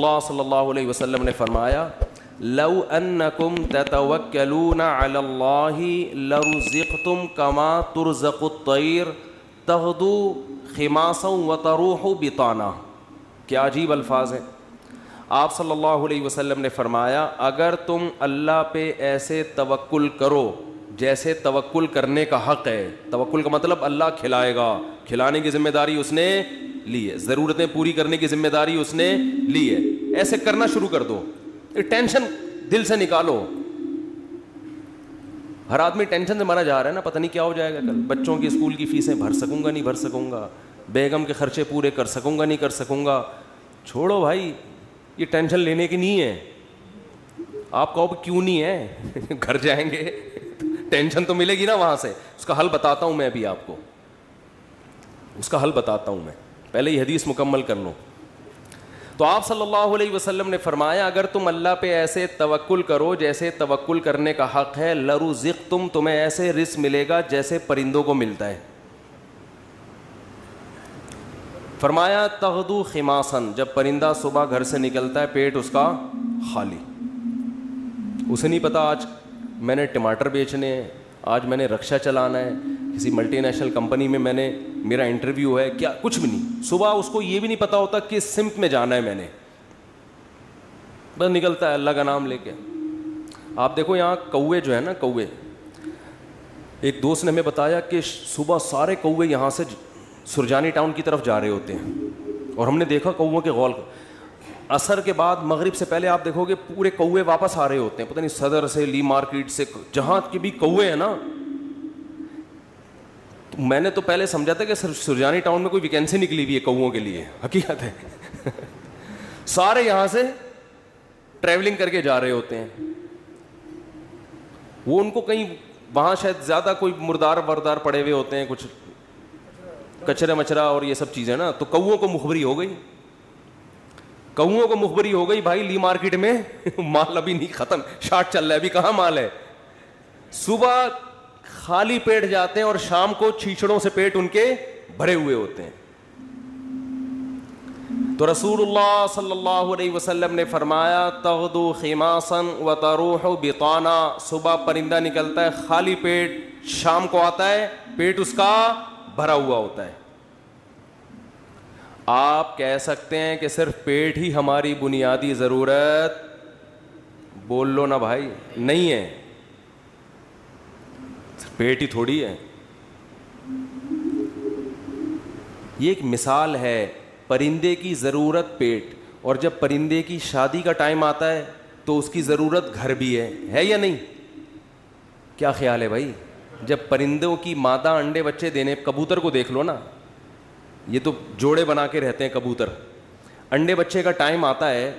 اللہ صلی اللہ علیہ وسلم نے فرمایا لو انکم تتوکلون علی اللہ لرزقتم کما ترزق الطیر تغدو خماسا وتروح بطانا. کیا عجیب الفاظ ہیں. آپ صلی اللہ علیہ وسلم نے فرمایا اگر تم اللہ پہ ایسے توکل کرو جیسے توکل کرنے کا حق ہے. توکل کا مطلب اللہ کھلائے گا, کھلانے کی ذمہ داری اس نے لی ہے, ضرورتیں پوری کرنے کی ذمہ داری اس نے لی ہے. ایسے کرنا شروع کر دو, ٹینشن دل سے نکالو. ہر آدمی ٹینشن سے مرا جا رہا ہے نا, پتہ نہیں کیا ہو جائے گا کل, بچوں کی اسکول کی فیسیں بھر سکوں گا نہیں بھر سکوں گا, بیگم کے خرچے پورے کر سکوں گا نہیں کر سکوں گا. چھوڑو بھائی, یہ ٹینشن لینے کی نہیں ہے. آپ کہو کیوں نہیں ہے, گھر جائیں گے ٹینشن تو ملے گی نا وہاں سے. اس کا حل بتاتا ہوں میں ابھی آپ کو, اس کا حل بتاتا ہوں میں, پہلے یہ حدیث مکمل کر لوں. تو آپ صلی اللہ علیہ وسلم نے فرمایا اگر تم اللہ پہ ایسے توکل کرو جیسے توکل کرنے کا حق ہے, لرزقتم, تمہیں ایسے رزق ملے گا جیسے پرندوں کو ملتا ہے. فرمایا تغدو خماسن, جب پرندہ صبح گھر سے نکلتا ہے پیٹ اس کا خالی, اسے نہیں پتا آج میں نے ٹماٹر بیچنے ہیں, آج میں نے رکشہ چلانا ہے, کسی ملٹی نیشنل کمپنی میں میرا انٹرویو ہے, کیا کچھ بھی نہیں. صبح اس کو یہ بھی نہیں پتا ہوتا کس سمت میں جانا ہے میں نے, بس نکلتا ہے اللہ کا نام لے کے. آپ دیکھو یہاں کوے جو ہے نا, کوے, ایک دوست نے ہمیں بتایا کہ صبح سارے کوے یہاں سے سرجانی ٹاؤن کی طرف جا رہے ہوتے ہیں, اور ہم نے دیکھا کووں کے غول. عصر کے بعد مغرب سے پہلے آپ دیکھو گے پورے کوے واپس آ رہے ہوتے ہیں, پتہ نہیں صدر سے, لی مارکیٹ سے, جہاں کے بھی کوے ہیں نا. تو میں نے تو پہلے سمجھا تھا کہ سرجانی ٹاؤن میں کوئی ویکینسی نکلی ہوئی ہے کووں کے لیے, حقیقت ہے سارے یہاں سے ٹریولنگ کر کے جا رہے ہوتے ہیں. وہ ان کو کہیں وہاں شاید زیادہ کوئی مردار وردار پڑے ہوئے ہوتے ہیں, کچھ کچرا مچرا اور یہ سب چیزیں نا, تو کووں کو مخبری ہو گئی, کووں کو مخبری ہو گئی بھائی لی مارکیٹ میں مال ابھی نہیں ختم, شارٹ چل رہا ہے, ابھی کہاں مال ہے. صبح خالی پیٹ جاتے ہیں اور شام کو چھیچڑوں سے پیٹ ان کے بھرے ہوئے ہوتے ہیں. تو رسول اللہ صلی اللہ علیہ وسلم نے فرمایا تغدو خماسا وتروح بطانا, صبح پرندہ نکلتا ہے خالی پیٹ, شام کو آتا ہے پیٹ اس کا بھرا ہوا ہوتا ہے. آپ کہہ سکتے ہیں کہ صرف پیٹ ہی ہماری بنیادی ضرورت, بول لو نا بھائی, نہیں ہے, صرف پیٹ ہی تھوڑی ہے. یہ ایک مثال ہے, پرندے کی ضرورت پیٹ, اور جب پرندے کی شادی کا ٹائم آتا ہے تو اس کی ضرورت گھر بھی ہے یا نہیں؟ کیا خیال ہے بھائی؟ جب پرندوں کی مادہ انڈے بچے دینے, کبوتر کو دیکھ لو نا, یہ تو جوڑے بنا کے رہتے ہیں کبوتر, انڈے بچے کا ٹائم آتا ہے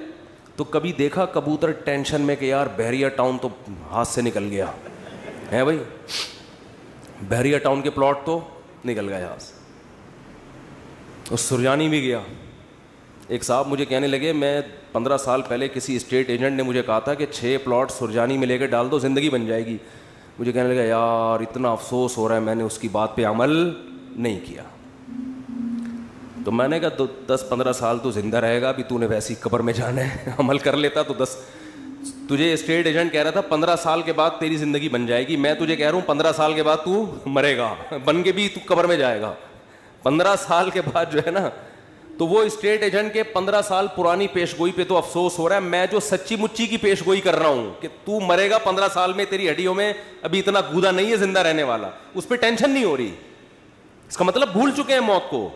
تو کبھی دیکھا کبوتر ٹینشن میں کہ یار بحریہ ٹاؤن تو ہاتھ سے نکل گیا ہے بھائی, بحریہ ٹاؤن کے پلاٹ تو نکل گئے ہاتھ سے. اور سرجانی بھی گیا. ایک صاحب مجھے کہنے لگے, میں 15 سال پہلے کسی اسٹیٹ ایجنٹ نے مجھے کہا تھا کہ 6 پلاٹ سرجانی میں لے کے ڈال دو زندگی بن جائے گی. مجھے کہنے لگا یار اتنا افسوس ہو رہا ہے, میں نے اس کی بات پہ عمل نہیں کیا. تو میں نے کہا 10-15 سال تو زندہ رہے گا, ابھی تو نے ویسی قبر میں جانا ہے, عمل کر لیتا تو تجھے اسٹیٹ ایجنٹ کہہ رہا تھا 15 سال کے بعد تیری زندگی بن جائے گی, میں تجھے کہہ رہا ہوں 15 سال کے بعد تو مرے گا, بن کے بھی تو قبر میں جائے گا. 15 سال کے بعد جو ہے نا, تو وہ اسٹیٹ ایجنٹ کے 15 سال پرانی پیش گوئی پہ تو افسوس ہو رہا ہے, میں جو سچی مچی کی پیش گوئی کر رہا ہوں کہ تو مرے گا 15 سال میں, تیری ہڈیوں میں ابھی اتنا گودا نہیں ہے زندہ رہنے والا, اس پہ ٹینشن نہیں ہو رہی. اس کا مطلب بھول چکے ہیں موت کو.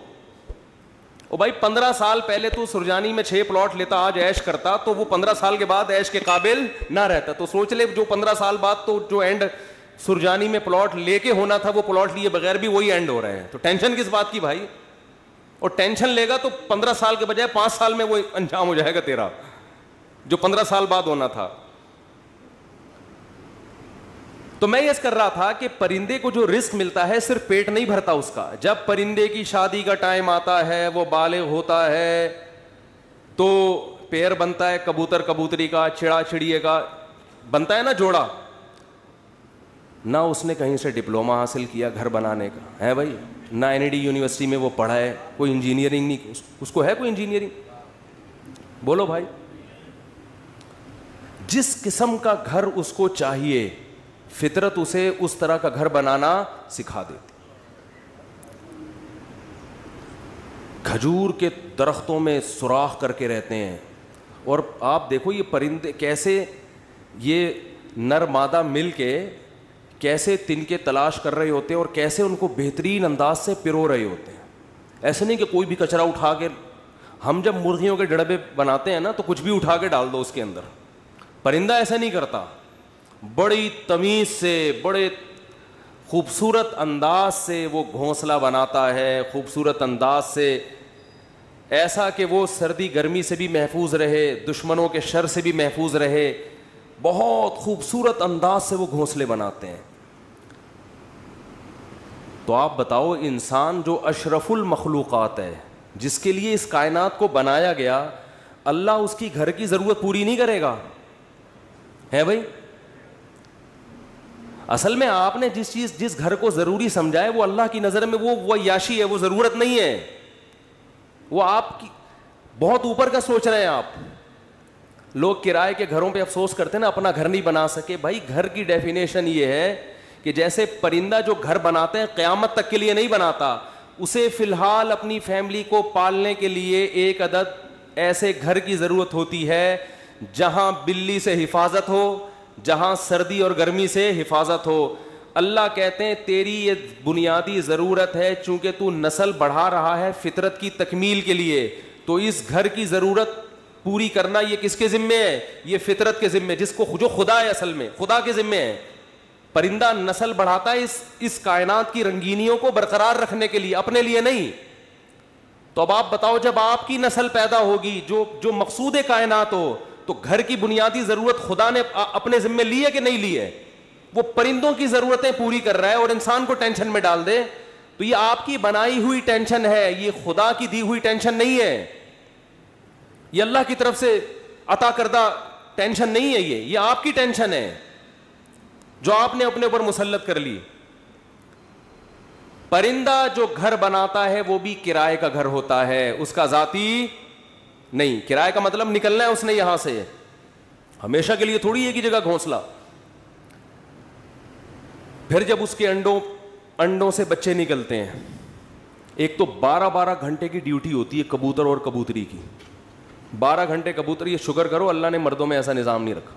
او بھائی 15 سال پہلے تو سرجانی میں 6 پلاٹ لیتا, آج عیش کرتا, تو وہ 15 سال کے بعد عیش کے قابل نہ رہتا. تو سوچ لے جو 15 سال بعد تو جو اینڈ سرجانی میں پلاٹ لے کے ہونا تھا وہ پلاٹ لیے بغیر بھی وہی اینڈ ہو رہے ہیں. تو ٹینشن کس بات کی بھائی؟ اور ٹینشن لے گا تو 15 سال کے بجائے 5 سال میں وہ انجام ہو جائے گا تیرا, جو 15 سال بعد ہونا تھا. تو میں یہ کر رہا تھا کہ پرندے کو جو رزق ملتا ہے صرف پیٹ نہیں بھرتا اس کا. جب پرندے کی شادی کا ٹائم آتا ہے, وہ بالغ ہوتا ہے, تو پیر بنتا ہے کبوتر کبوتری کا, چڑا چڑیے کا بنتا ہے نا جوڑا. نہ اس نے کہیں سے ڈپلوما حاصل کیا گھر بنانے کا ہے بھائی, نہ این ڈی یونیورسٹی میں وہ پڑھا ہے, کوئی انجینئرنگ نہیں, اس کو ہے کوئی انجینئرنگ, بولو بھائی. جس قسم کا گھر اس کو چاہیے فطرت اسے اس طرح کا گھر بنانا سکھا دیتی. کھجور کے درختوں میں سوراخ کر کے رہتے ہیں, اور آپ دیکھو یہ پرندے کیسے, یہ نر مادہ مل کے کیسے تنکے تلاش کر رہے ہوتے ہیں اور کیسے ان کو بہترین انداز سے پرو رہے ہوتے ہیں. ایسے نہیں کہ کوئی بھی کچرا اٹھا کے, ہم جب مرغیوں کے ڈڑبے بناتے ہیں نا تو کچھ بھی اٹھا کے ڈال دو اس کے اندر. پرندہ ایسا نہیں کرتا, بڑی تمیز سے بڑے خوبصورت انداز سے وہ گھونسلہ بناتا ہے, خوبصورت انداز سے, ایسا کہ وہ سردی گرمی سے بھی محفوظ رہے, دشمنوں کے شر سے بھی محفوظ رہے. بہت خوبصورت انداز سے وہ گھونسلے بناتے ہیں. تو آپ بتاؤ, انسان جو اشرف المخلوقات ہے, جس کے لیے اس کائنات کو بنایا گیا, اللہ اس کی گھر کی ضرورت پوری نہیں کرے گا؟ ہے بھائی. اصل میں آپ نے جس گھر کو ضروری سمجھا ہے وہ اللہ کی نظر میں وہ عیاشی ہے, وہ ضرورت نہیں ہے. وہ آپ کی بہت اوپر کا سوچ رہے ہیں آپ. لوگ کرائے کے گھروں پہ افسوس کرتے ہیں نا, اپنا گھر نہیں بنا سکے. بھائی گھر کی ڈیفینیشن یہ ہے کہ جیسے پرندہ جو گھر بناتے ہیں قیامت تک کے لیے نہیں بناتا, اسے فی الحال اپنی فیملی کو پالنے کے لیے ایک عدد ایسے گھر کی ضرورت ہوتی ہے جہاں بلی سے حفاظت ہو, جہاں سردی اور گرمی سے حفاظت ہو. اللہ کہتے ہیں تیری یہ بنیادی ضرورت ہے, چونکہ تو نسل بڑھا رہا ہے فطرت کی تکمیل کے لیے, تو اس گھر کی ضرورت پوری کرنا یہ کس کے ذمے ہے؟ یہ فطرت کے ذمے, جس کو جو خدا ہے, اصل میں خدا کے ذمے ہے. پرندہ نسل بڑھاتا ہے اس کائنات کی رنگینیوں کو برقرار رکھنے کے لیے, اپنے لیے نہیں. تو اب آپ بتاؤ, جب آپ کی نسل پیدا ہوگی جو مقصود کائنات ہو, تو گھر کی بنیادی ضرورت خدا نے اپنے ذمے لی ہے کہ نہیں لی ہے؟ وہ پرندوں کی ضرورتیں پوری کر رہا ہے اور انسان کو ٹینشن میں ڈال دے. تو یہ آپ کی بنائی ہوئی ٹینشن ہے, یہ خدا کی دی ہوئی ٹینشن نہیں ہے. یہ اللہ کی طرف سے عطا کردہ ٹینشن نہیں ہے, یہ آپ کی ٹینشن ہے جو آپ نے اپنے اوپر مسلط کر لی. پرندہ جو گھر بناتا ہے وہ بھی کرائے کا گھر ہوتا ہے, اس کا ذاتی نہیں. کرائے کا مطلب نکلنا ہے اس نے یہاں سے, ہمیشہ کے لیے تھوڑی ایک ہی جگہ گھونسلہ. پھر جب اس کے انڈوں سے بچے نکلتے ہیں, ایک تو 12 گھنٹے کی ڈیوٹی ہوتی ہے کبوتر اور کبوتری کی. 12 گھنٹے کبوتر, یہ شکر کرو اللہ نے مردوں میں ایسا نظام نہیں رکھا,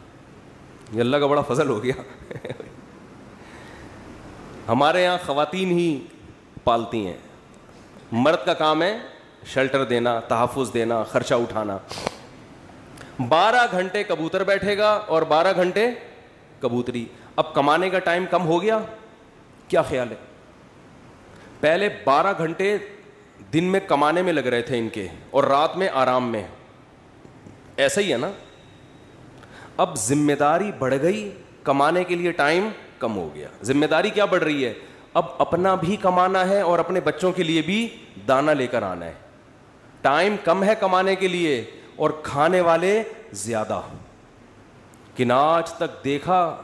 یہ اللہ کا بڑا فضل ہو گیا. ہمارے یہاں خواتین ہی پالتی ہیں, مرد کا کام ہے شیلٹر دینا, تحفظ دینا, خرچہ اٹھانا. 12 گھنٹے کبوتر بیٹھے گا اور 12 گھنٹے کبوتری. اب کمانے کا ٹائم کم ہو گیا, کیا خیال ہے؟ پہلے 12 گھنٹے دن میں کمانے میں لگ رہے تھے ان کے, اور رات میں آرام میں, ایسا ہی ہے نا. اب ذمہ داری بڑھ گئی, کمانے کے لیے ٹائم کم ہو گیا. ذمہ داری کیا بڑھ رہی ہے؟ اب اپنا بھی کمانا ہے اور اپنے بچوں کے لیے بھی دانا لے کر آنا ہے. ٹائم کم ہے کمانے کے لیے اور کھانے والے زیادہ. کہ نہ آج تک دیکھا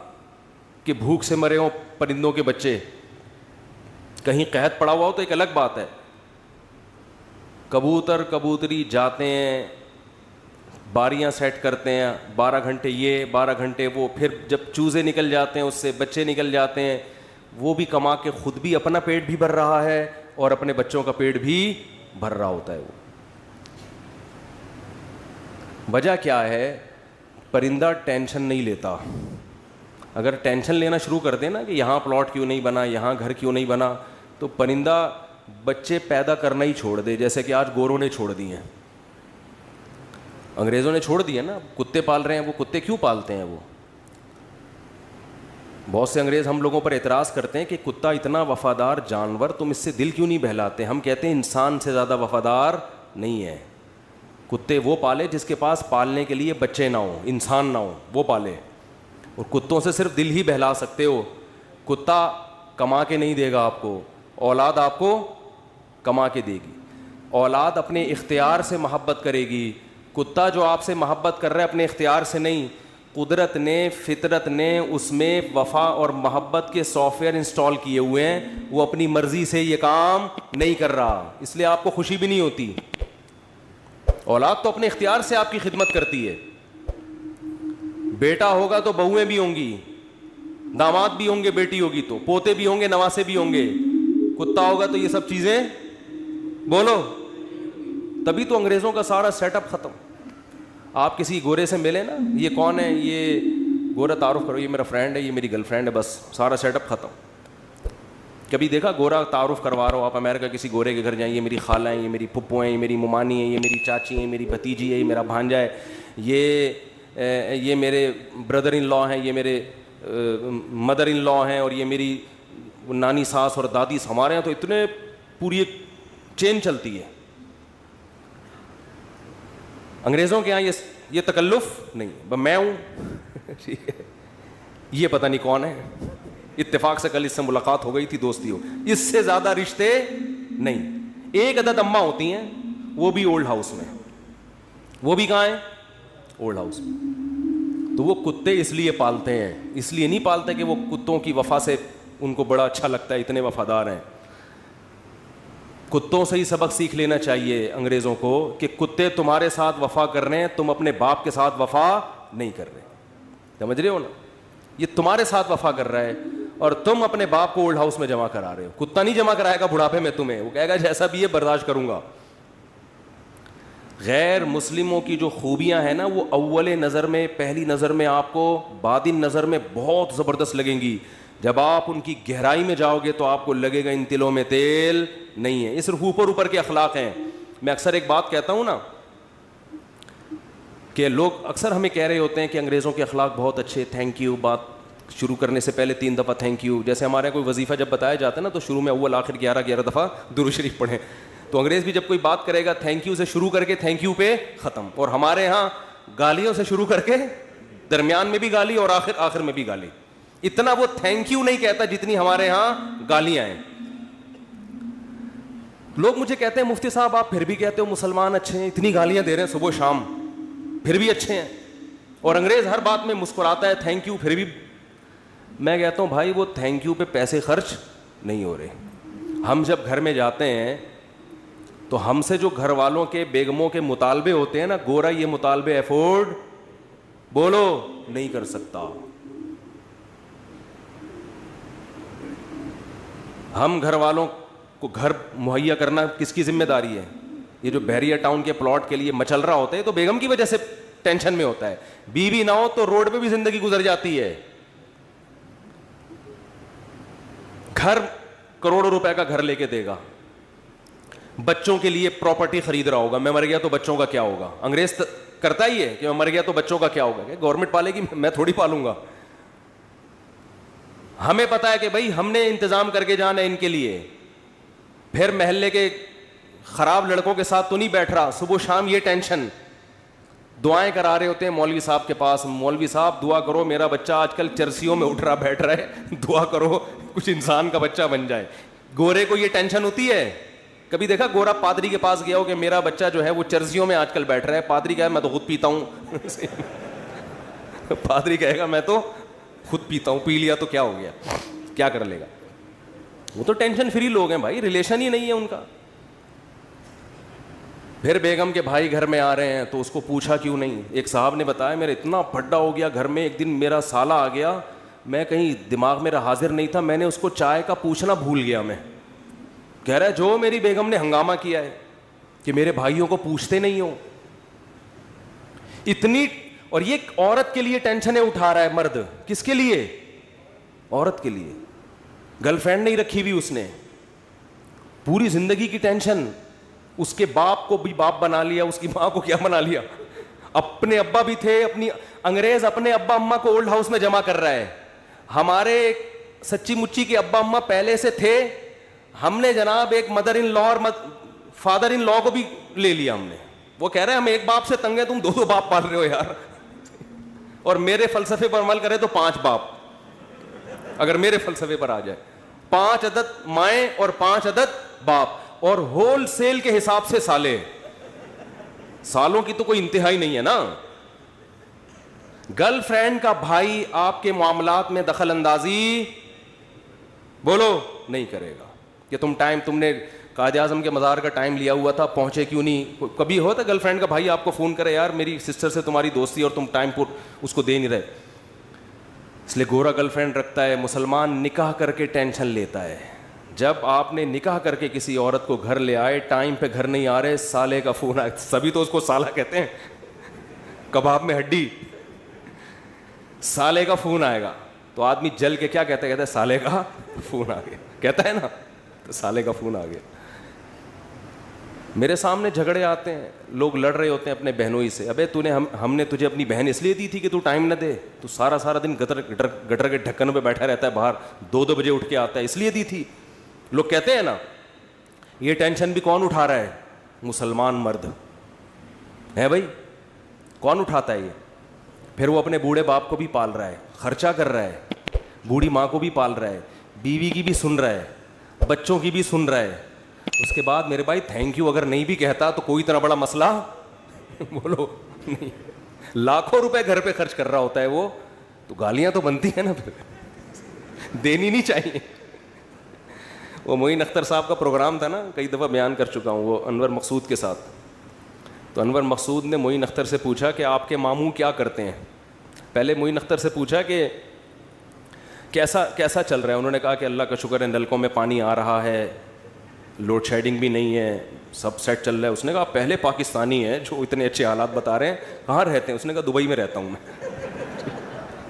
کہ بھوک سے مرے ہوں پرندوں کے بچے؟ کہیں قحط پڑا ہوا ہو تو ایک الگ بات ہے. کبوتر کبوتری جاتے ہیں, باریاں سیٹ کرتے ہیں, 12 گھنٹے یہ 12 گھنٹے وہ, پھر جب چوزے نکل جاتے ہیں اس سے بچے نکل جاتے ہیں, وہ بھی کما کے خود بھی اپنا پیٹ بھی بھر رہا ہے اور اپنے بچوں کا پیٹ بھی بھر رہا ہوتا ہے. وہ وجہ کیا ہے؟ پرندہ ٹینشن نہیں لیتا. اگر ٹینشن لینا شروع کر دیں نا کہ یہاں پلاٹ کیوں نہیں بنا, یہاں گھر کیوں نہیں بنا, تو پرندہ بچے پیدا کرنا ہی چھوڑ دے. جیسے کہ آج گوروں نے چھوڑ دی ہیں, انگریزوں نے چھوڑ دی ہے نا. کتے پال رہے ہیں, وہ کتے کیوں پالتے ہیں؟ وہ بہت سے انگریز ہم لوگوں پر اعتراض کرتے ہیں کہ کتا اتنا وفادار جانور, تم اس سے دل کیوں نہیں بہلاتے؟ ہم کہتے ہیں انسان سے زیادہ وفادار نہیں ہے. کتے وہ پالے جس کے پاس پالنے کے لیے بچے نہ ہوں, انسان نہ ہوں, وہ پالے. اور کتوں سے صرف دل ہی بہلا سکتے ہو. کتا کما کے نہیں دے گا آپ کو, اولاد آپ کو کما کے دے گی. اولاد اپنے اختیار سے محبت کرے گی. کتا جو آپ سے محبت کر رہا ہے اپنے اختیار سے نہیں, قدرت نے فطرت نے اس میں وفا اور محبت کے سافٹ ویئر انسٹال کیے ہوئے ہیں. وہ اپنی مرضی سے یہ کام نہیں کر رہا, اس لیے آپ کو خوشی بھی نہیں ہوتی. اولاد تو اپنے اختیار سے آپ کی خدمت کرتی ہے. بیٹا ہوگا تو بہویں بھی ہوں گی, داماد بھی ہوں گے, بیٹی ہوگی تو پوتے بھی ہوں گے, نواسے بھی ہوں گے. کتا ہوگا تو یہ سب چیزیں بولو. تبھی تو انگریزوں کا سارا سیٹ اپ ختم. آپ کسی گورے سے ملے نا, یہ کون ہے, یہ گورا, تعارف کرو, یہ میرا فرینڈ ہے, یہ میری گرل فرینڈ ہے, بس سارا سیٹ اپ ختم. کبھی دیکھا گورا تعارف کروا رہا ہو آپ امریکہ کسی گورے کے گھر جائیں, یہ میری خالہ ہیں, یہ میری پھپھو ہیں, یہ میری ممانی ہیں, یہ میری چاچی ہیں, میری بھتیجی ہے, یہ میرا بھانجا ہے, یہ میرے بردر ان لا ہیں, یہ میرے مدر ان لا ہیں, اور یہ میری نانی ساس اور دادی. ہمارے یہاں تو اتنے پوری ایک چین چلتی ہے. انگریزوں کے یہاں یہ تکلف نہیں, میں ہوں ٹھیک ہے, یہ پتہ نہیں کون ہے, اتفاق سے کل اس سے ملاقات ہو گئی تھی, دوستی ہو, اس سے زیادہ رشتے نہیں. ایک عدد اماں ہوتی ہیں, وہ بھی اولڈ ہاؤس میں. وہ بھی کہاں ہیں؟ اولڈ ہاؤس میں. تو وہ کتے اس لیے پالتے ہیں, اس لیے نہیں پالتے کہ وہ کتوں کی وفا سے ان کو بڑا اچھا لگتا ہے, اتنے وفادار ہیں. کتوں سے ہی سبق سیکھ لینا چاہیے انگریزوں کو کہ کتے تمہارے ساتھ وفا کر رہے ہیں, تم اپنے باپ کے ساتھ وفا نہیں کر رہے. سمجھ رہے ہو نا, یہ تمہارے ساتھ وفا کر رہا ہے اور تم اپنے باپ کو اولڈ ہاؤس میں جمع کرا رہے ہو. کتا نہیں جمع کرائے گا بڑھاپے میں تمہیں, وہ کہے گا جیسا بھی ہے برداشت کروں گا. غیر مسلموں کی جو خوبیاں ہیں نا, وہ اول نظر میں, پہلی نظر میں آپ کو, بعدین نظر میں بہت زبردست لگیں گی. جب آپ ان کی گہرائی میں جاؤ گے تو آپ کو لگے گا ان تلوں میں تیل نہیں ہے. یہ صرف اوپر اوپر کے اخلاق ہیں. میں اکثر ایک بات کہتا ہوں نا, کہ لوگ اکثر ہمیں کہہ رہے ہوتے ہیں کہ انگریزوں کے اخلاق بہت اچھے, تھینک یو, بات شروع کرنے سے پہلے 3 دفعہ تھینک یو. جیسے ہمارے کوئی وظیفہ جب بتایا جاتا ہے نا, تو شروع میں اول آخر 11 دفعہ درود شریف پڑھیں. تو انگریز بھی جب کوئی بات کرے گا تھینک یو سے شروع کر کے تھینک یو پہ ختم. اور ہمارے ہاں گالیوں سے شروع کر کے درمیان میں بھی گالی اور آخر میں بھی گالی. اتنا وہ تھینک یو نہیں کہتا جتنی ہمارے ہاں گالیاں ہیں. لوگ مجھے کہتے ہیں مفتی صاحب آپ پھر بھی کہتے ہو مسلمان اچھے ہیں, اتنی گالیاں دے رہے ہیں صبح شام, پھر بھی اچھے ہیں. اور انگریز ہر بات میں مسکراتا ہے تھینک یو, پھر بھی. میں کہتا ہوں بھائی وہ تھینک یو پہ پیسے خرچ نہیں ہو رہے. ہم جب گھر میں جاتے ہیں تو ہم سے جو گھر والوں کے, بیگموں کے مطالبے ہوتے ہیں نا, گورا یہ مطالبے افورڈ بولو نہیں کر سکتا. ہم گھر والوں کو گھر مہیا کرنا کس کی ذمہ داری ہے؟ یہ جو بحریہ ٹاؤن کے پلاٹ کے لیے مچل رہا ہوتا ہے تو بیگم کی وجہ سے ٹینشن میں ہوتا ہے. بیوی نہ ہو تو روڈ پہ بھی زندگی گزر جاتی ہے. گھر کروڑوں روپے کا گھر لے کے دے گا, بچوں کے لیے پراپرٹی خرید رہا ہوگا, میں مر گیا تو بچوں کا کیا ہوگا. انگریز کرتا ہی ہے کہ میں مر گیا تو بچوں کا کیا ہوگا, کہ گورنمنٹ پالے گی, میں تھوڑی پالوں گا. ہمیں پتا ہے کہ بھائی ہم نے انتظام کر کے جانا ہے ان کے لیے. پھر محلے کے خراب لڑکوں کے ساتھ تو نہیں بیٹھ رہا, صبح شام یہ ٹینشن. دعائیں کرا رہے ہوتے ہیں مولوی صاحب کے پاس, مولوی صاحب دعا کرو میرا بچہ آج کل چرسیوں میں اٹھ رہا بیٹھ رہا ہے, دعا کرو کچھ انسان کا بچہ بن جائے. گورے کو یہ ٹینشن ہوتی ہے. کبھی دیکھا گورا پادری کے پاس گیا ہو کہ میرا بچہ جو ہے وہ چرسیوں میں آج کل بیٹھ رہا ہے؟ پادری کہا ہے میں تو خود پیتا ہوں. پادری کہے گا میں تو خود پیتا ہوں, پی لیا تو کیا ہو گیا, کیا کر لے گا. وہ تو ٹینشن فری لوگ ہیں بھائی, ریلیشن ہی نہیں ہے ان کا. پھر بیگم کے بھائی گھر میں آ رہے ہیں تو اس کو پوچھا کیوں نہیں. ایک صاحب نے بتایا میرا اتنا پھڈا ہو گیا گھر میں, ایک دن میرا سالہ آ گیا, میں کہیں دماغ میرا حاضر نہیں تھا, میں نے اس کو چائے کا پوچھنا بھول گیا. میں کہہ رہا ہے جو میری بیگم نے ہنگامہ کیا ہے کہ میرے بھائیوں کو پوچھتے نہیں ہو اتنی. اور یہ عورت کے لیے ٹینشنیں اٹھا رہا ہے مرد. کس کے لیے؟ عورت کے لیے. گرل فرینڈ نہیں رکھی ہوئی اس نے, پوری زندگی کی ٹینشن. اس کے باپ کو بھی باپ بنا لیا, اس کی ماں کو کیا بنا لیا, اپنے ابا بھی تھے. اپنی انگریز اپنے ابا اماں کو اولڈ ہاؤس میں جمع کر رہا ہے. ہمارے سچی مچی کے ابا اماں پہلے سے تھے, ہم نے جناب ایک مدر ان لا اور فادر ان لا کو بھی لے لیا ہم نے. وہ کہہ رہے ہیں ہم ایک باپ سے تنگ ہیں, تم 2 باپ پال رہے ہو یار. اور میرے فلسفے پر عمل کرے تو 5 باپ, اگر میرے فلسفے پر آ جائے 5 عدد مائیں اور 5 عدد باپ, اور ہول سیل کے حساب سے سالے. سالوں کی تو کوئی انتہا ہی نہیں ہے نا. گرل فرینڈ کا بھائی آپ کے معاملات میں دخل اندازی بولو نہیں کرے گا کہ تم نے قائد اعظم کے مزار کا ٹائم لیا ہوا تھا, پہنچے کیوں نہیں. کبھی ہوتا گرل فرینڈ کا بھائی آپ کو فون کرے, یار میری سسٹر سے تمہاری دوستی اور تم ٹائم پر اس کو دے نہیں رہے. اس لیے گورا گرل فرینڈ رکھتا ہے. مسلمان نکاح کر کے ٹینشن لیتا ہے. جب آپ نے نکاح کر کے کسی عورت کو گھر لے آئے, ٹائم پہ گھر نہیں آ رہے, سالے کا فون آئے. سبھی تو اس کو سالہ کہتے ہیں, کباب میں ہڈی. سالے کا فون آئے گا تو آدمی جل کے کیا کہتا ہے, کہتا ہے سالے کا فون آ گیا, کہتا ہے نا, تو سالے کا فون آ گیا. میرے سامنے جھگڑے آتے ہیں, لوگ لڑ رہے ہوتے ہیں اپنے بہنوں ہی سے. ابے ہم نے تجھے اپنی بہن اس لیے دی تھی کہ تو ٹائم نہ دے, تو سارا دن گٹر کے ڈھکن پہ بیٹھا رہتا ہے باہر, 2 بجے اٹھ کے آتا ہے, اس لیے دی تھی. لوگ کہتے ہیں نا, یہ ٹینشن بھی کون اٹھا رہا ہے؟ مسلمان مرد ہے بھائی. کون اٹھاتا ہے یہ؟ پھر وہ اپنے بوڑھے باپ کو بھی پال رہا ہے, خرچہ کر رہا ہے, بوڑھی ماں کو بھی پال رہا ہے, بیوی کی بھی سن رہا ہے, بچوں کی بھی سن رہا ہے. اس کے بعد میرے بھائی تھینک یو اگر نہیں بھی کہتا تو کوئی اتنا بڑا مسئلہ بولو نہیں. لاکھوں روپے گھر پہ خرچ کر رہا ہوتا ہے وہ, تو گالیاں تو بنتی ہیں نا, پھر دینی نہیں چاہیے. وہ معین اختر صاحب کا پروگرام تھا نا, کئی دفعہ بیان کر چکا ہوں, وہ انور مقصود کے ساتھ. تو انور مقصود نے معین اختر سے پوچھا کہ آپ کے ماموں کیا کرتے ہیں. پہلے معین اختر سے پوچھا کہ کیسا چل رہا ہے. انہوں نے کہا کہ اللہ کا شکر ہے, نلکوں میں پانی آ رہا ہے, لوڈ شیڈنگ بھی نہیں ہے, سب سیٹ چل رہا ہے. اس نے کہا پہلے پاکستانی ہیں جو اتنے اچھے حالات بتا رہے ہیں, کہاں رہتے ہیں؟ اس نے کہا دبئی میں رہتا ہوں میں.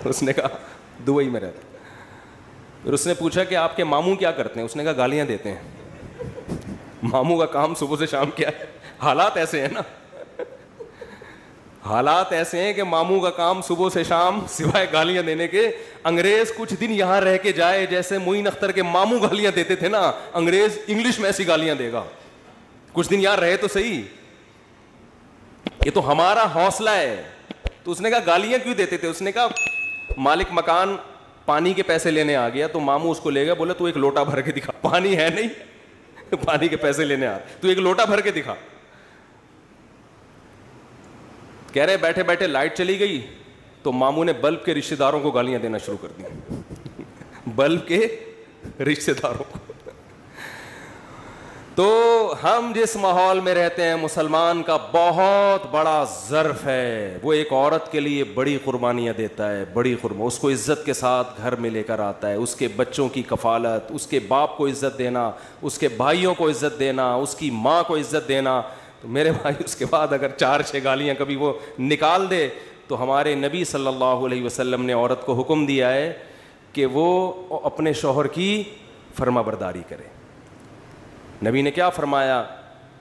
اس نے کہا دبئی میں رہتا ہوں. پھر اس نے پوچھا کہ آپ کے ماموں کیا کرتے ہیں؟ اس نے کہا گالیاں دیتے ہیں. ماموں کا کام صبح سے شام کیا ہے؟ حالات ایسے ہیں نا, حالات ایسے ہیں کہ ماموں کا کام صبح سے شام سوائے گالیاں دینے کے. انگریز کچھ دن یہاں رہ کے جائے, جیسے معین اختر کے ماموں گالیاں دیتے تھے نا, انگریز انگلش میں ایسی گالیاں دے گا. کچھ دن یہاں رہے تو صحیح, یہ تو ہمارا حوصلہ ہے. تو اس نے کہا گالیاں کیوں دیتے تھے؟ اس نے کہا مالک مکان پانی کے پیسے لینے آ گیا, تو ماموں اس کو لے گیا, بولا تو ایک لوٹا بھر کے دکھا. پانی ہے نہیں, پانی کے پیسے لینے آ, تو ایک لوٹا بھر کے دکھا. کہہ رہے بیٹھے بیٹھے لائٹ چلی گئی, تو ماموں نے بلب کے رشتہ داروں کو گالیاں دینا شروع کر دی. بلب کے رشتہ داروں کو. تو ہم جس ماحول میں رہتے ہیں, مسلمان کا بہت بڑا ظرف ہے. وہ ایک عورت کے لیے بڑی قربانیاں دیتا ہے, بڑی اس کو عزت کے ساتھ گھر میں لے کر آتا ہے. اس کے بچوں کی کفالت, اس کے باپ کو عزت دینا, اس کے بھائیوں کو عزت دینا, اس کی ماں کو عزت دینا. تو میرے بھائی اس کے بعد اگر 4-6 گالیاں کبھی وہ نکال دے, تو ہمارے نبی صلی اللہ علیہ وسلم نے عورت کو حکم دیا ہے کہ وہ اپنے شوہر کی فرما برداری کرے. نبی نے کیا فرمایا؟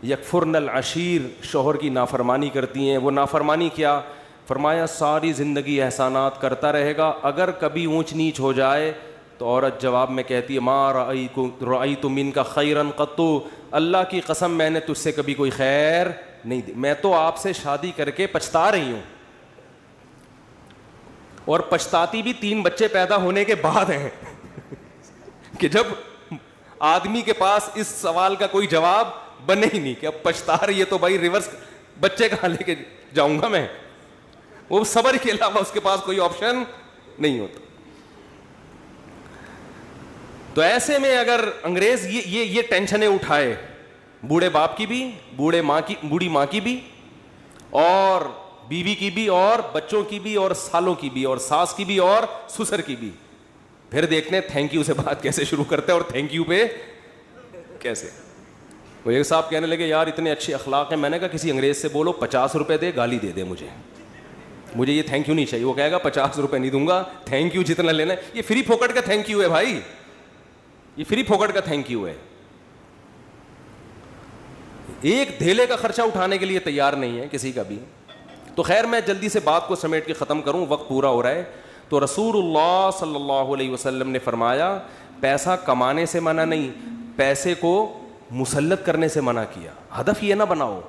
یکفرن العشیر, شوہر کی نافرمانی کرتی ہیں. وہ نافرمانی کیا فرمایا؟ ساری زندگی احسانات کرتا رہے گا, اگر کبھی اونچ نیچ ہو جائے تو عورت جواب میں کہتی ہے ما رأیت منک خیرا قط, اللہ کی قسم میں نے تجھ سے کبھی کوئی خیر نہیں دی. میں تو آپ سے شادی کر کے پچھتا رہی ہوں, اور پچھتاتی بھی 3 بچے پیدا ہونے کے بعد ہیں. کہ جب آدمی کے پاس اس سوال کا کوئی جواب بنے ہی نہیں کہ اب پچھتا رہی ہے, تو بھائی ریورس بچے کہاں لے کے جاؤں گا میں. وہ صبر کے علاوہ اس کے پاس کوئی آپشن نہیں ہوتا. تو ایسے میں اگر انگریز یہ ٹینشنیں اٹھائے, بوڑھے باپ کی بھی, بوڑھی ماں کی بھی, اور بیوی کی بھی, اور بچوں کی بھی, اور سالوں کی بھی, اور ساس کی بھی, اور سسر کی بھی, پھر دیکھنے تھینک یو سے بات کیسے شروع کرتے ہیں, اور تھینک یو پہ کیسے. وہ ایک صاحب کہنے لگے یار اتنے اچھے اخلاق ہیں. میں نے کہا کسی انگریز سے بولو 50 روپے دے, گالی دے دے مجھے یہ تھینک یو نہیں چاہیے. وہ کہے گا 50 روپے نہیں دوں گا, تھینک یو جتنا لینا ہے. یہ فری پھوکٹ کا تھینک یو ہے بھائی, یہ فری پھوکٹ کا تھینک یو ہے. ایک دھیلے کا خرچہ اٹھانے کے لیے تیار نہیں ہے کسی کا بھی. تو خیر میں جلدی سے بات کو سمیٹ کے ختم کروں, وقت پورا ہو رہا ہے. تو رسول اللہ صلی اللہ علیہ وسلم نے فرمایا پیسہ کمانے سے منع نہیں, پیسے کو مسلط کرنے سے منع کیا. ہدف یہ نہ بناؤ.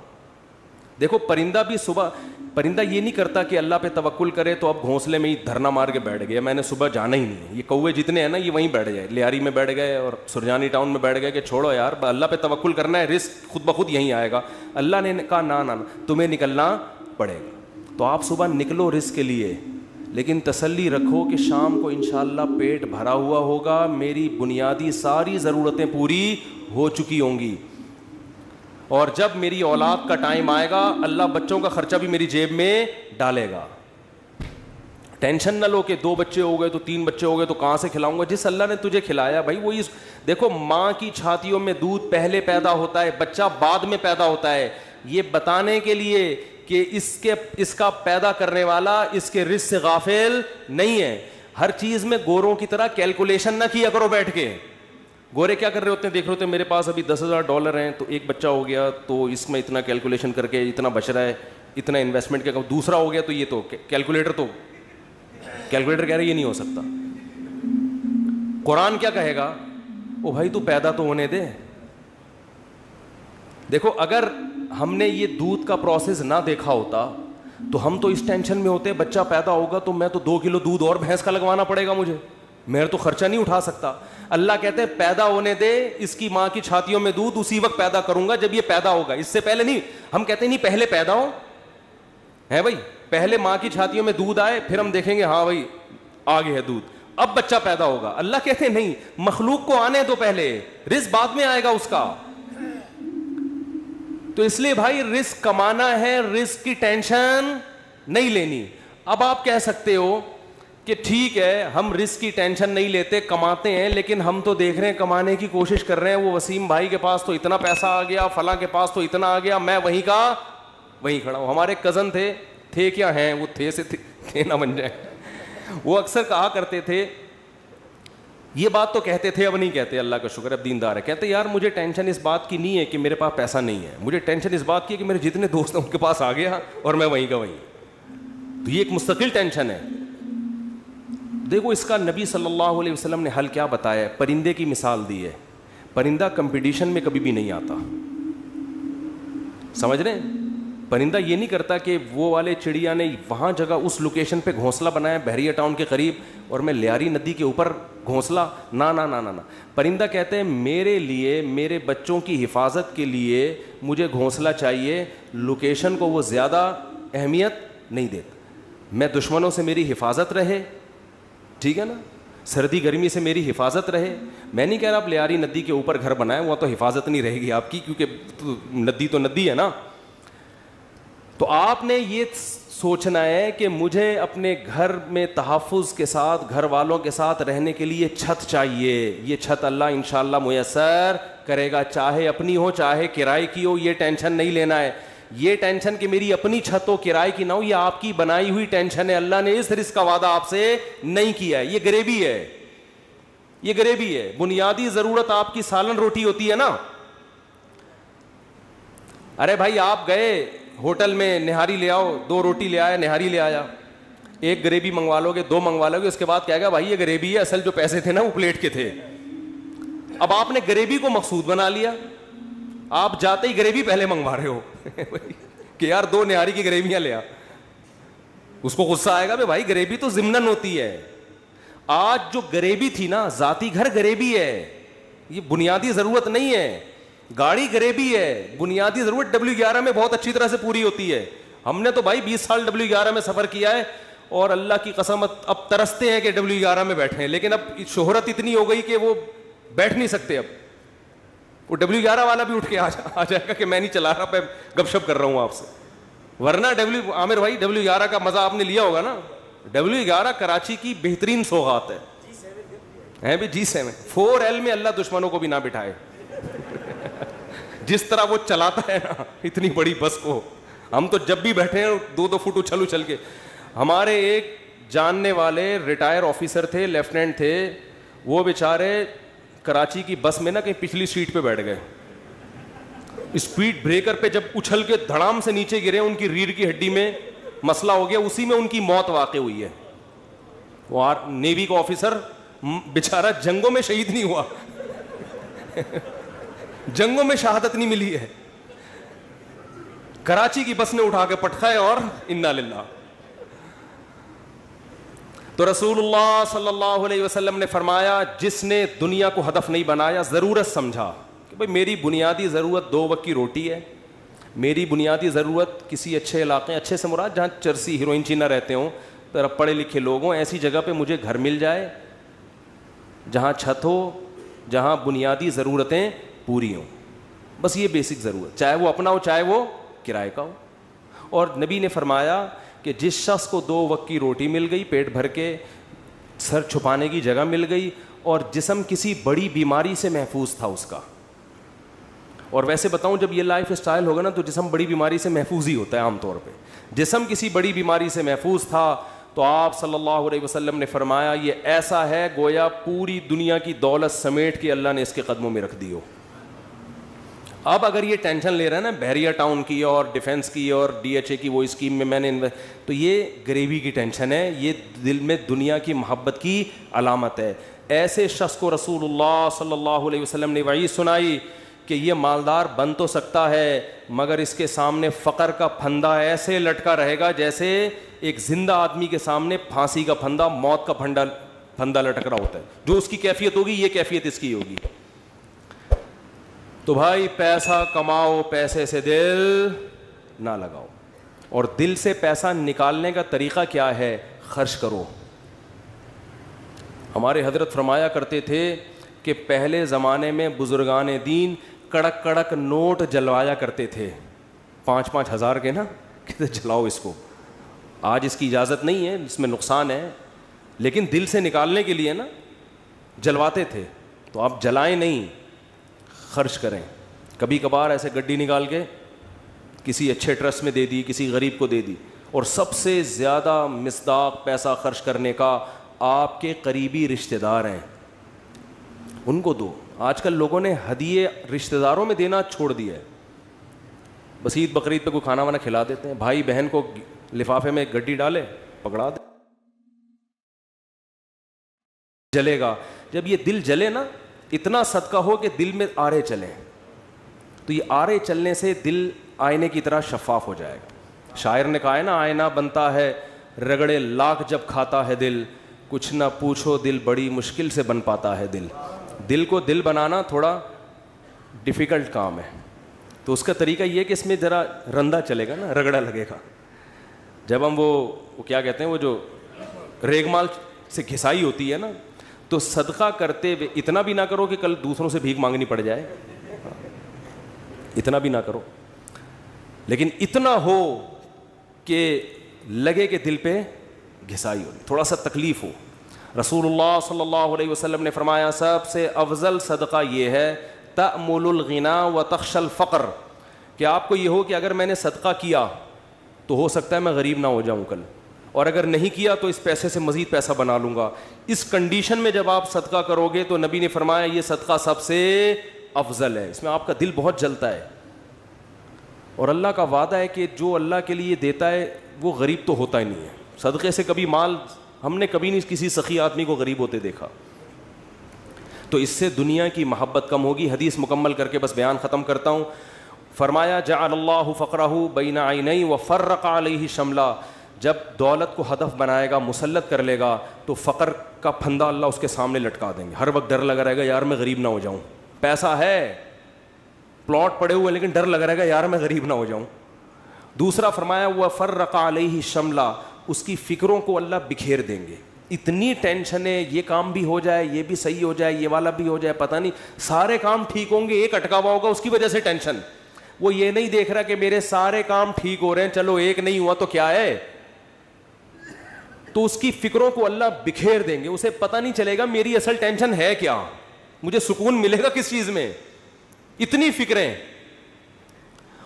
دیکھو پرندہ یہ نہیں کرتا کہ اللہ پہ توکل کرے تو اب گھونسلے میں ہی دھرنا مار کے بیٹھ گیا, میں نے صبح جانا ہی نہیں ہے. یہ کوے جتنے ہیں نا یہ وہیں بیٹھ گئے, لیاری میں بیٹھ گئے اور سرجانی ٹاؤن میں بیٹھ گئے کہ چھوڑو یار اللہ پہ توکل کرنا ہے, رزق خود بخود یہیں آئے گا. اللہ نے کہا نا تمہیں نکلنا پڑے گا. تو آپ صبح نکلو رزق کے لیے, لیکن تسلی رکھو کہ شام کو انشاءاللہ پیٹ بھرا ہوا ہوگا, میری بنیادی ساری ضرورتیں پوری ہو چکی ہوں گی. اور جب میری اولاد کا ٹائم آئے گا اللہ بچوں کا خرچہ بھی میری جیب میں ڈالے گا. ٹینشن نہ لو کہ 2 بچے ہو گئے تو 3 بچے ہو گئے تو کہاں سے کھلاؤں گا. جس اللہ نے تجھے کھلایا بھائی وہی. دیکھو ماں کی چھاتیوں میں دودھ پہلے پیدا ہوتا ہے, بچہ بعد میں پیدا ہوتا ہے, یہ بتانے کے لیے کہ اس کا پیدا کرنے والا اس کے رزق سے غافل نہیں ہے. ہر چیز میں گوروں کی طرح کیلکولیشن نہ کیا کرو بیٹھ کے. گورے کیا کر رہے ہوتے ہیں, دیکھ رہے ہوتے ہیں میرے پاس ابھی $10,000 ہیں تو ایک بچہ ہو گیا تو اس میں اتنا کیلکولیشن کر کے اتنا بچ رہا ہے, اتنا انویسٹمنٹ کیا, دوسرا ہو گیا تو یہ تو کیلکولیٹر کہہ رہا ہے یہ نہیں ہو سکتا. قرآن کیا کہے گا, او بھائی تو پیدا تو ہونے دے. دیکھو اگر ہم نے یہ دودھ کا پروسیس نہ دیکھا ہوتا تو ہم تو اس ٹینشن میں ہوتے بچہ پیدا ہوگا تو میں تو 2 کلو دودھ اور بھینس کا لگوانا پڑے گا مجھے, میں تو خرچہ نہیں اٹھا سکتا. اللہ کہتے ہیں پیدا ہونے دے, اس کی ماں کی چھاتیوں میں دودھ اسی وقت پیدا کروں گا جب یہ پیدا ہوگا, اس سے پہلے نہیں. ہم کہتے ہیں نہیں پہلے پیدا ہو ہے بھائی, پہلے ماں کی چھاتیوں میں دودھ آئے پھر ہم دیکھیں گے ہاں بھائی آگے ہے دودھ, اب بچہ پیدا ہوگا. اللہ کہتے ہیں نہیں, مخلوق کو آنے دو پہلے, رزق بعد میں آئے گا اس کا. تو اس لیے بھائی رزق کمانا ہے, رزق کی ٹینشن نہیں لینی. اب آپ کہہ سکتے ہو کہ ٹھیک ہے ہم رزق کی ٹینشن نہیں لیتے, کماتے ہیں, لیکن ہم تو دیکھ رہے ہیں کمانے کی کوشش کر رہے ہیں, وہ وسیم بھائی کے پاس تو اتنا پیسہ آ گیا, فلاں کے پاس تو اتنا آ گیا, میں وہیں کا وہیں کھڑا ہوں. ہمارے کزن تھے کیا ہیں, وہ تھے نہ بن جائیں. وہ اکثر کہا کرتے تھے, یہ بات تو کہتے تھے اب نہیں کہتے, اللہ کا شکر اب دیندار ہے, کہتے یار مجھے ٹینشن اس بات کی نہیں ہے کہ میرے پاس پیسہ نہیں ہے, مجھے ٹینشن اس بات کی ہے کہ میرے جتنے دوست ہیں ان کے پاس آ گیا اور میں وہیں کا وہیں. تو یہ ایک مستقل ٹینشن ہے. دیکھو اس کا نبی صلی اللہ علیہ وسلم نے حل کیا بتایا ہے, پرندے کی مثال دی ہے. پرندہ کمپٹیشن میں کبھی بھی نہیں آتا, سمجھ رہے ہیں. پرندہ یہ نہیں کرتا کہ وہ والے چڑیا نے وہاں جگہ اس لوکیشن پہ گھونسلہ بنایا بحریہ ٹاؤن کے قریب اور میں لیاری ندی کے اوپر گھونسلہ, نہ نہ نہ نہ. پرندہ کہتے ہیں میرے لیے, میرے بچوں کی حفاظت کے لیے مجھے گھونسلہ چاہیے, لوکیشن کو وہ زیادہ اہمیت نہیں دیتا. میں دشمنوں سے میری حفاظت رہے, ٹھیک ہے نا, سردی گرمی سے میری حفاظت رہے. میں نہیں کہہ رہا آپ لیاری ندی کے اوپر گھر بنائیں, وہ تو حفاظت نہیں رہے گی آپ کی, کیونکہ ندی تو ندی ہے نا. تو آپ نے یہ سوچنا ہے کہ مجھے اپنے گھر میں تحفظ کے ساتھ, گھر والوں کے ساتھ رہنے کے لیے چھت چاہیے. یہ چھت اللہ انشاءاللہ میسر کرے گا, چاہے اپنی ہو چاہے کرائے کی ہو. یہ ٹینشن نہیں لینا ہے, یہ ٹینشن کہ میری اپنی چھت ہو کرائے کی نہ ہو, یہ آپ کی بنائی ہوئی ٹینشن ہے. اللہ نے اس رزق کا وعدہ آپ سے نہیں کیا ہے, یہ غریبی ہے, یہ غریبی ہے. بنیادی ضرورت آپ کی سالن روٹی ہوتی ہے نا. ارے بھائی آپ گئے ہوٹل میں نہاری لے آؤ, 2 روٹی لے آیا, نہاری لے آیا, 1 گریبی منگوا لو گے, 2 منگوا لو گے, اس کے بعد کہے گا بھائی یہ گریبی ہے, اصل جو پیسے تھے نا وہ پلیٹ کے تھے. اب آپ نے گریبی کو مقصود بنا لیا, آپ جاتے ہی گریبی پہلے منگوا رہے ہو کہ یار 2 نہاری کی گریبیاں لے آ. اس کو غصہ آئے گا بھائی گریبی تو ضمناً ہوتی ہے. آج جو گریبی تھی نا, ذاتی گھر گریبی ہے, یہ بنیادی ضرورت نہیں ہے. گاڑی گریبی ہے, بنیادی ضرورت W11 میں بہت اچھی طرح سے پوری ہوتی ہے. ہم نے تو بھائی 20 سال W11 میں سفر کیا ہے اور اللہ کی قسم اب ترستے ہیں کہ W11 میں بیٹھے ہیں, لیکن اب شہرت اتنی ہو گئی کہ وہ بیٹھ نہیں سکتے. اب وہ W11 والا بھی اٹھ کے آ جائے گا کہ میں نہیں چلا رہا, میں گپ شپ کر رہا ہوں آپ سے. ورنہ عامر بھائی W11 کا مزہ آپ نے لیا ہوگا نا. W11 کراچی کی بہترین سوغات ہے بھی. G7 4L میں اللہ دشمنوں کو بھی نہ بٹھائے. جس طرح وہ چلاتا ہے نا اتنی بڑی بس کو, ہم تو جب بھی بیٹھے ہیں 2 فٹ اچھل کے. ہمارے ایک جاننے والے ریٹائر آفیسر تھے, لیفٹیننٹ تھے, وہ بیچارے کراچی کی بس میں نا کہیں پچھلی سیٹ پہ بیٹھ گئے. اسپیڈ بریکر پہ جب اچھل کے دھڑام سے نیچے گرے, ان کی ریڑھ کی ہڈی میں مسئلہ ہو گیا, اسی میں ان کی موت واقع ہوئی ہے. وہ نیوی کا آفیسر بیچارہ جنگوں میں شہید نہیں ہوا جنگوں میں شہادت نہیں ملی ہے, کراچی کی بس نے اٹھا کے پٹخائے اور انا للہ. تو رسول اللہ صلی اللہ علیہ وسلم نے فرمایا جس نے دنیا کو ہدف نہیں بنایا, ضرورت سمجھا کہ بھئی میری بنیادی ضرورت 2 وقت کی روٹی ہے, میری بنیادی ضرورت کسی اچھے علاقے, اچھے سے مراد جہاں چرسی ہیروئن چی نہ رہتے ہوں, تو پڑھے لکھے لوگ ہوں, ایسی جگہ پہ مجھے گھر مل جائے جہاں چھت ہو, جہاں بنیادی ضرورتیں پوری ہوں. بس یہ بیسک ضرورت, چاہے وہ اپنا ہو چاہے وہ کرائے کا ہو. اور نبی نے فرمایا کہ جس شخص کو 2 وقت کی روٹی مل گئی, پیٹ بھر کے سر چھپانے کی جگہ مل گئی, اور جسم کسی بڑی بیماری سے محفوظ تھا اس کا. اور ویسے بتاؤں, جب یہ لائف اسٹائل ہوگا نا تو جسم بڑی بیماری سے محفوظ ہی ہوتا ہے عام طور پہ. جسم کسی بڑی بیماری سے محفوظ تھا تو آپ صلی اللہ علیہ وسلم نے فرمایا یہ ایسا ہے گویا پوری دنیا کی دولت سمیٹ کے اللہ نے اس کے قدموں میں رکھ دی ہو. اب اگر یہ ٹینشن لے رہا ہے نا بحریہ ٹاؤن کی اور ڈیفنس کی اور DHA کی وہ اسکیم میں نے تو یہ غریبی کی ٹینشن ہے, یہ دل میں دنیا کی محبت کی علامت ہے. ایسے شخص کو رسول اللہ صلی اللہ علیہ وسلم نے وعید سنائی کہ یہ مالدار بن تو سکتا ہے مگر اس کے سامنے فقر کا پھندا ایسے لٹکا رہے گا جیسے ایک زندہ آدمی کے سامنے پھانسی کا پھندا, موت کا پھندا لٹک رہا ہوتا ہے. جو اس کی کیفیت ہوگی یہ کیفیت اس کی ہوگی. تو بھائی پیسہ کماؤ, پیسے سے دل نہ لگاؤ. اور دل سے پیسہ نکالنے کا طریقہ کیا ہے؟ خرچ کرو. ہمارے حضرت فرمایا کرتے تھے کہ پہلے زمانے میں بزرگان دین کڑک کڑک نوٹ جلوایا کرتے تھے, 5-5 ہزار کے نا, کہتے جلاؤ اس کو. آج اس کی اجازت نہیں ہے, اس میں نقصان ہے, لیکن دل سے نکالنے کے لیے نا جلواتے تھے. تو آپ جلائیں نہیں, خرچ کریں. کبھی کبھار ایسے گڈی نکال کے کسی اچھے ٹرسٹ میں دے دی, کسی غریب کو دے دی. اور سب سے زیادہ مصداق پیسہ خرچ کرنے کا آپ کے قریبی رشتہ دار ہیں, ان کو دو. آج کل لوگوں نے ہدیے رشتہ داروں میں دینا چھوڑ دیا ہے. بس عید بقرعید پہ کوئی کھانا وانا کھلا دیتے ہیں, بھائی بہن کو لفافے میں گڈی ڈالے پکڑا دے, جلے گا. جب یہ دل جلے نا, اتنا صدقہ ہو کہ دل میں آرے چلیں, تو یہ آرے چلنے سے دل آئینے کی طرح شفاف ہو جائے گا. شاعر نے کہا ہے نا, آئینہ بنتا ہے رگڑے لاکھ جب کھاتا ہے دل, کچھ نہ پوچھو دل بڑی مشکل سے بن پاتا ہے دل. دل کو دل بنانا تھوڑا ڈیفیکلٹ کام ہے. تو اس کا طریقہ یہ ہے کہ اس میں ذرا رندا چلے گا نا, رگڑا لگے گا. جب ہم وہ کیا کہتے ہیں, وہ جو ریگ مال سے گھسائی ہوتی ہے نا, تو صدقہ کرتے ہوئے اتنا بھی نہ کرو کہ کل دوسروں سے بھیک مانگنی پڑ جائے, اتنا بھی نہ کرو, لیکن اتنا ہو کہ لگے کہ دل پہ گھسائی ہو, تھوڑا سا تکلیف ہو. رسول اللہ صلی اللہ علیہ وسلم نے فرمایا سب سے افضل صدقہ یہ ہے تأمل الغنا وتخشى الفقر, کہ آپ کو یہ ہو کہ اگر میں نے صدقہ کیا تو ہو سکتا ہے میں غریب نہ ہو جاؤں کل, اور اگر نہیں کیا تو اس پیسے سے مزید پیسہ بنا لوں گا. اس کنڈیشن میں جب آپ صدقہ کرو گے تو نبی نے فرمایا یہ صدقہ سب سے افضل ہے. اس میں آپ کا دل بہت جلتا ہے, اور اللہ کا وعدہ ہے کہ جو اللہ کے لیے دیتا ہے وہ غریب تو ہوتا ہی نہیں ہے. صدقے سے کبھی مال ہم نے کبھی نہیں کسی سخی آدمی کو غریب ہوتے دیکھا. تو اس سے دنیا کی محبت کم ہوگی. حدیث مکمل کر کے بس بیان ختم کرتا ہوں. فرمایا جعل اللہ فقرہ بین عینی وفرق علیہ شملا, جب دولت کو ہدف بنائے گا, مسلط کر لے گا, تو فقر کا پھندا اللہ اس کے سامنے لٹکا دیں گے. ہر وقت ڈر لگا رہے گا یار میں غریب نہ ہو جاؤں. پیسہ ہے, پلاٹ پڑے ہوئے, لیکن ڈر لگا رہے گا یار میں غریب نہ ہو جاؤں. دوسرا فرمایا وفرق علیہ شملا, اس کی فکروں کو اللہ بکھیر دیں گے. اتنی ٹینشن ہے, یہ کام بھی ہو جائے, یہ بھی صحیح ہو جائے, یہ والا بھی ہو جائے, پتہ نہیں سارے کام ٹھیک ہوں گے, ایک اٹکا ہوا ہوگا اس کی وجہ سے ٹینشن. وہ یہ نہیں دیکھ رہا کہ میرے سارے کام ٹھیک ہو رہے ہیں, چلو ایک نہیں ہوا تو کیا ہے. تو اس کی فکروں کو اللہ بکھیر دیں گے, اسے پتہ نہیں چلے گا میری اصل ٹینشن ہے کیا, مجھے سکون ملے گا کس چیز میں, اتنی فکریں.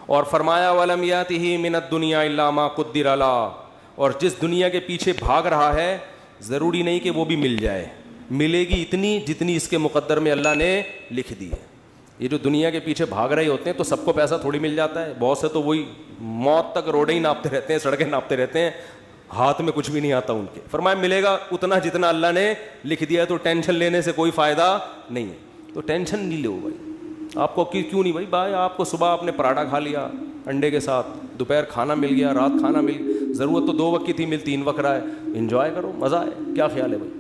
اور فرمایا وَلَمْ يَأْتِهِ مِنَ الدُّنْيَا إِلَّا مَا قُدِّرَ لَهُ, اور جس دنیا کے پیچھے بھاگ رہا ہے ضروری نہیں کہ وہ بھی مل جائے, ملے گی اتنی جتنی اس کے مقدر میں اللہ نے لکھ دی ہے. یہ جو دنیا کے پیچھے بھاگ رہے ہوتے ہیں تو سب کو پیسہ تھوڑی مل جاتا ہے. بہت سے تو وہی موت تک روڈیں ہی ناپتے رہتے ہیں, سڑکیں ناپتے رہتے ہیں, ہاتھ میں کچھ بھی نہیں آتا ان کے. فرمایا ملے گا اتنا جتنا اللہ نے لکھ دیا ہے, تو ٹینشن لینے سے کوئی فائدہ نہیں ہے. تو ٹینشن نہیں لو بھائی. آپ کو کیوں نہیں بھائی آپ کو صبح آپ نے پراٹھا کھا لیا انڈے کے ساتھ, دوپہر کھانا مل گیا, رات کھانا مل گیا, ضرورت تو 2 وقت کی تھی, مل 3 وقت رہا ہے, انجوائے کرو, مزہ ہے. کیا خیال ہے بھائی؟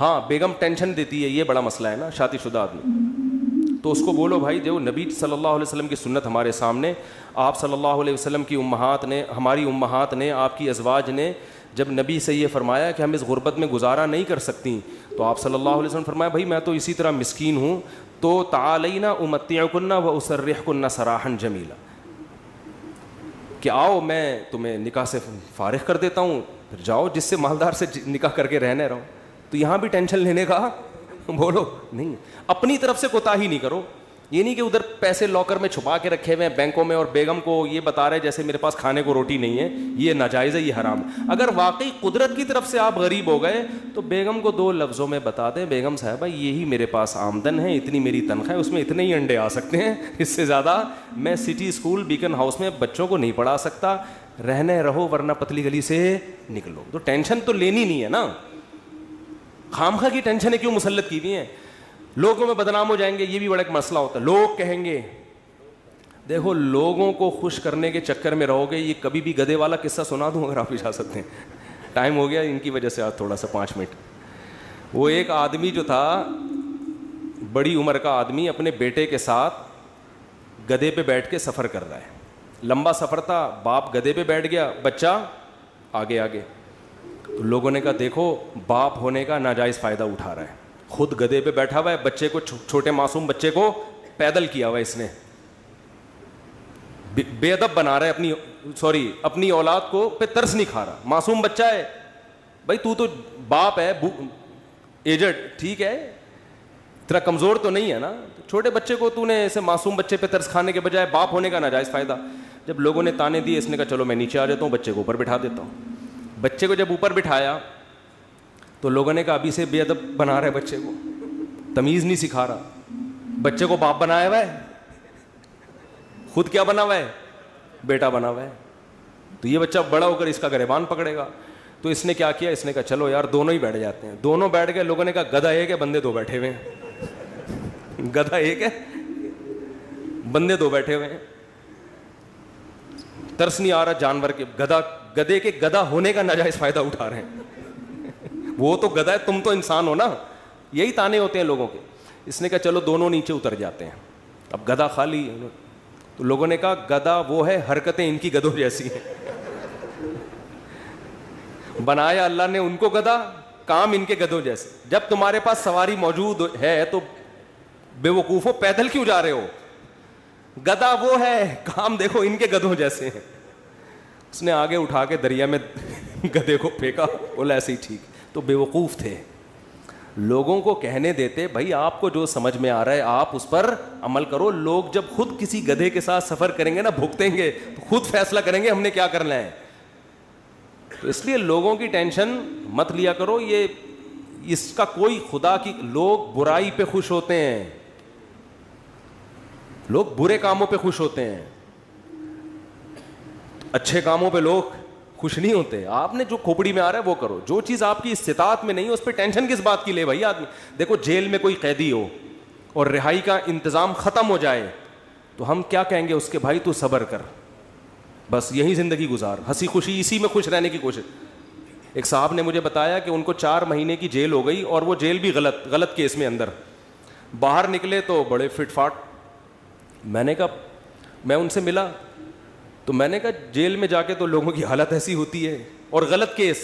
ہاں بیگم ٹینشن دیتی ہے, یہ بڑا مسئلہ ہے نا شادی شدہ آدمی. تو اس کو بولو بھائی جو نبی صلی اللہ علیہ وسلم کی سنت ہمارے سامنے, آپ صلی اللہ علیہ وسلم کی امہات نے, ہماری امہات نے, آپ کی ازواج نے جب نبی سے یہ فرمایا کہ ہم اس غربت میں گزارا نہیں کر سکتی تو آپ صلی اللہ علیہ وسلم فرمایا بھائی میں تو اسی طرح مسکین ہوں, تو تعالینا امتعکن و اسرحکن سراحا جمیلا, کہ آؤ میں تمہیں نکاح سے فارغ کر دیتا ہوں, پھر جاؤ جس سے مالدار سے نکاح کر کے رہنے رہو. تو یہاں بھی ٹینشن لینے کا بولو نہیں, اپنی طرف سے کوتاہی نہیں کرو. یہ نہیں کہ ادھر پیسے لاکر میں چھپا کے رکھے ہوئے ہیں بینکوں میں اور بیگم کو یہ بتا رہے جیسے میرے پاس کھانے کو روٹی نہیں ہے, یہ ناجائز ہے, یہ حرام. اگر واقعی قدرت کی طرف سے آپ غریب ہو گئے تو بیگم کو 2 لفظوں میں بتا دیں, بیگم صاحبہ یہی میرے پاس آمدن ہے, اتنی میری تنخواہ ہے, اس میں اتنے ہی انڈے آ سکتے ہیں, اس سے زیادہ میں سٹی اسکول بیکن ہاؤس میں بچوں کو نہیں پڑھا سکتا, رہنے رہو ورنہ پتلی گلی سے نکلو. تو ٹینشن تو لینی نہیں ہے نا, خامخواہ کی ٹینشنیں کیوں مسلط کی ہوئی ہیں. لوگوں میں بدنام ہو جائیں گے, یہ بھی بڑا ایک مسئلہ ہوتا ہے. لوگ کہیں گے, دیکھو لوگوں کو خوش کرنے کے چکر میں رہو گے. یہ کبھی بھی گدھے والا قصہ سنا دوں اگر آپ بھی جا سکتے ہیں, ٹائم ہو گیا ان کی وجہ سے آج تھوڑا سا 5 منٹ. وہ ایک آدمی جو تھا, بڑی عمر کا آدمی, اپنے بیٹے کے ساتھ گدھے پہ بیٹھ کے سفر کر رہا ہے. لمبا سفر تھا, باپ گدھے پہ بیٹھ گیا, بچہ آگے آگے. تو لوگوں نے کہا دیکھو باپ ہونے کا ناجائز فائدہ اٹھا رہا ہے, خود گدھے پہ بیٹھا ہوا ہے, بچے کو, چھوٹے معصوم بچے کو پیدل کیا ہوا ہے اس نے, بے ادب بنا رہا ہے اپنی اولاد کو, پہ ترس نہیں کھا رہا. معصوم بچہ ہے بھائی, تو باپ ہے ایجڈ, ٹھیک ہے, تیرا کمزور تو نہیں ہے نا, چھوٹے بچے کو تو نے ایسے معصوم بچے پہ ترس کھانے کے بجائے باپ ہونے کا ناجائز فائدہ. جب لوگوں نے تانے دیے, اس نے کہا چلو میں نیچے آ جاتا ہوں, بچے کو اوپر بٹھا دیتا ہوں. بچے کو جب اوپر بٹھایا تو لوگوں نے کہا ابھی سے بے ادب بنا رہا ہے بچے کو, تمیز نہیں سکھا رہا. بچے کو باپ بنایا ہوا ہے, خود کیا بنا ہوا ہے, بیٹا بنا ہوا ہے. تو یہ بچہ بڑا ہو کر اس کا گریبان پکڑے گا. تو اس نے کیا کیا, اس نے کہا چلو یار دونوں ہی بیٹھ جاتے ہیں. دونوں بیٹھ گئے. لوگوں نے کہا گدھا ایک ہے, بندے 2 بیٹھے ہوئے ہیں. گدھا ایک ہے, بندے 2 بیٹھے ہوئے ہیں. ترس نہیں آ رہا جانور کے, گدھے کے گدھا ہونے کا ناجائز فائدہ اٹھا رہے ہیں. وہ تو گدھا ہے, تم تو انسان ہو نا. یہی تانے ہوتے ہیں لوگوں کے. اس نے کہا چلو دونوں نیچے اتر جاتے ہیں. اب گدھا خالی. تو لوگوں نے کہا گدھا وہ ہے, حرکتیں ان کی گدھوں جیسی ہیں. بنایا اللہ نے ان کو گدھا, کام ان کے گدھوں جیسے. جب تمہارے پاس سواری موجود ہے تو بے وقوفو پیدل کیوں جا رہے ہو. گدھا وہ ہے, کام دیکھو ان کے گدھوں جیسے ہیں. اس نے آگے اٹھا کے دریا میں گدھے کو پھینکا, بولا ایسے ہی ٹھیک. تو بے وقوف تھے. لوگوں کو کہنے دیتے بھائی آپ کو جو سمجھ میں آ رہا ہے آپ اس پر عمل کرو. لوگ جب خود کسی گدھے کے ساتھ سفر کریں گے نا, بھگتیں گے, تو خود فیصلہ کریں گے ہم نے کیا کرنا ہے. تو اس لیے لوگوں کی ٹینشن مت لیا کرو. یہ اس کا کوئی خدا کی, لوگ برائی پہ خوش ہوتے ہیں, لوگ برے کاموں پہ خوش ہوتے ہیں, اچھے کاموں پہ لوگ خوش نہیں ہوتے. آپ نے جو کھوپڑی میں آ رہا ہے وہ کرو. جو چیز آپ کی استطاعت میں نہیں ہے اس پہ ٹینشن کس بات کی لے بھائی آدمی. دیکھو جیل میں کوئی قیدی ہو اور رہائی کا انتظام ختم ہو جائے تو ہم کیا کہیں گے اس کے, بھائی تو صبر کر, بس یہی زندگی گزار, ہنسی خوشی اسی میں خوش رہنے کی کوشش. ایک صاحب نے مجھے بتایا کہ ان کو 4 مہینے کی جیل ہو گئی, اور وہ جیل بھی غلط کیس میں اندر. باہر نکلے تو بڑے فٹ فاٹ. میں نے کہا, میں ان سے ملا تو میں نے کہا جیل میں جا کے تو لوگوں کی حالت ایسی ہوتی ہے, اور غلط کیس,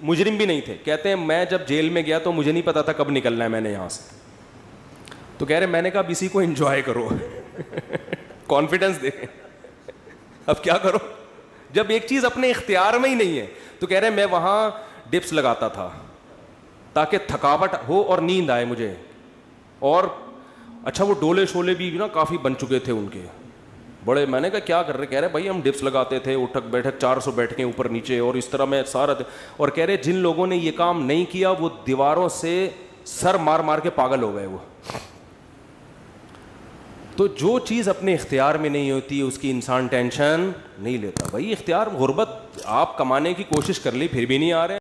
مجرم بھی نہیں تھے. کہتے ہیں میں جب جیل میں گیا تو مجھے نہیں پتا تھا کب نکلنا ہے میں نے یہاں سے. تو کہہ رہے میں نے کہا اب اسی کو انجوائے کرو, کانفیڈنس دیکھیں. اب کیا کرو جب ایک چیز اپنے اختیار میں ہی نہیں ہے. تو کہہ رہے میں وہاں ڈپس لگاتا تھا تاکہ تھکاوٹ ہو اور نیند آئے مجھے. اور اچھا وہ ڈولے شولے بھی نا کافی بن چکے تھے ان کے بڑے. میں نے کہا کیا کر رہے, کہہ رہے بھائی ہم ڈپس لگاتے تھے, اٹھک بیٹھک 400 بیٹھکیں اوپر نیچے, اور اس طرح میں سارا. اور کہہ رہے جن لوگوں نے یہ کام نہیں کیا وہ دیواروں سے سر مار مار کے پاگل ہو گئے وہ. تو جو چیز اپنے اختیار میں نہیں ہوتی اس کی انسان ٹینشن نہیں لیتا. بھائی اختیار, غربت آپ کمانے کی کوشش کر لی پھر بھی نہیں آ رہے.